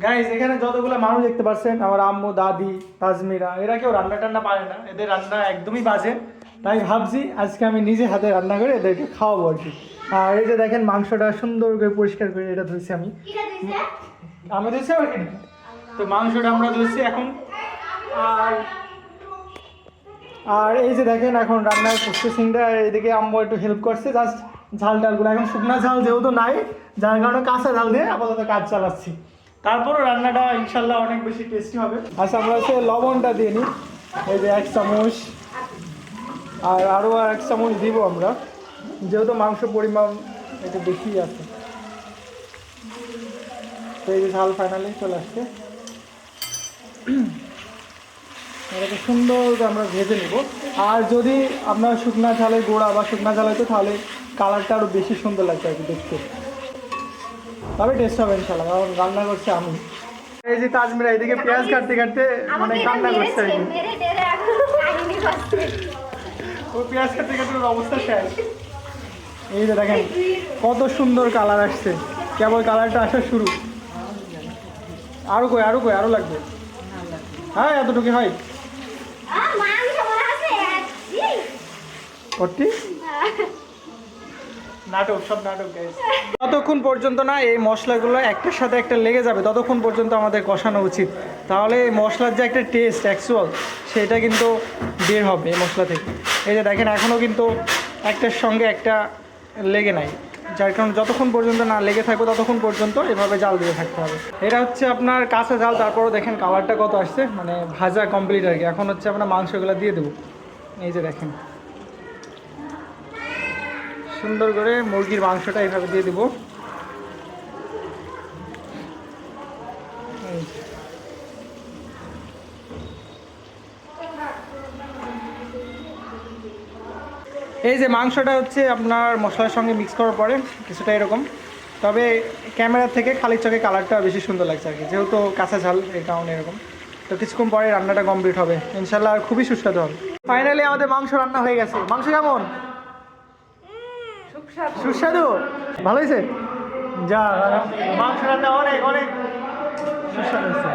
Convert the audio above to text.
Guys এখানে যতগুলো মানুষ দেখতে পাচ্ছেন, আমার আম্মু, দাদি, তাজমিরা, এরা কেউ রান্না টান্না পারে না, এদের রান্না একদমই বাজে। তাই ভাবছি আজকে আমি নিজে হাতে রান্না করে এদেরকে খাওয়াবো আর কি। আর এই যে দেখেন মাংসটা সুন্দর করে পরিষ্কার করে এটা ধুয়েছি আমি ধুয়েছি আর কি। তো মাংসটা আমরা ধুয়েছি এখন। আর আর এই যে দেখেন এখন রান্নার প্রসেসিংটা, এদিকে আম্মু একটু হেল্প করছে, জাস্ট ঝাল টালগুলো এখন শুকনা ঝাল যেহেতু নাই, যার কারণে কাঁচা ঝাল দিয়ে আপাতত কাজ চালাচ্ছি। তারপরও রান্নাটা ইনশাল্লাহ অনেক বেশি টেস্টি হবে। আচ্ছা আমরা হচ্ছে লবণটা দিয়ে নিই, এই যে 1 চামচ, আর আরও 1 চামচ দিব আমরা, যেহেতু মাংস পরিমাণ একটু বেশি আছে। তো এই যে ঝাল ফাইনালি চলে আসছে, এটাকে সুন্দর করে আমরা ভেজে নেব। আর যদি আপনার শুকনা ঝালের গোড়া বা শুকনা ঝাল হতো তাহলে কালারটা আরও বেশি সুন্দর লাগতো আর কি দেখতে, তবে টেস্ট হবে ইনশাল্লাহ, কারণ রান্না করছে আমি। এই যে তাজমিরা এদিকে পেঁয়াজ কাটতে কাটতে মানে কান্না করছে আর কি, ও পেঁয়াজ কাটতে কাটতে ওর অবস্থা শেষ। এই যে দেখেন কত সুন্দর কালার আসছে, কেবল কালারটা আসা শুরু। আরো লাগবে। হ্যাঁ এতটুকু হয় নাটক, সব নাটক গাইস। ততক্ষণ পর্যন্ত না এই মশলাগুলো একটার সাথে একটা লেগে যাবে, ততক্ষণ পর্যন্ত আমাদের কষানো উচিত, তাহলে মশলার যে একটা টেস্ট অ্যাকচুয়াল সেটা কিন্তু বের হবে এই মশলা থেকে। এই যে দেখেন এখনও কিন্তু একটার সঙ্গে একটা লেগে নাই, যার কারণে যতক্ষণ পর্যন্ত না লেগে থাকবে ততক্ষণ পর্যন্ত এভাবে জাল দিয়ে থাকতে হবে। এটা হচ্ছে আপনার কাঁচা জাল, তারপরও দেখেন কালারটা কত আসছে, মানে ভাজা কমপ্লিট আর কি। এখন হচ্ছে আমরা মাংসগুলো দিয়ে দেবো। এই যে দেখেন সুন্দর করে মুরগির মাংসটা এইভাবে দিয়ে দেবো। এই যে মাংসটা হচ্ছে আপনার মশলার সঙ্গে মিক্স করার পরে কিছুটা এরকম, তবে ক্যামেরা থেকে খালি চোখে কালারটা বেশি সুন্দর লাগছে আর কি, যেহেতু কাঁচা ঝাল এই কারণে এরকম। তো কিছুক্ষণ পরে রান্নাটা কমপ্লিট হবে ইনশাল্লাহ, আর খুবই সুস্বাদু হবে। ফাইনালি আমাদের মাংস রান্না হয়ে গেছে। মাংস কেমন? সুস্বাদু, ভালো হয়েছে। যা মাংস রান্না অনেক অনেক সুস্বাদু হয়েছে।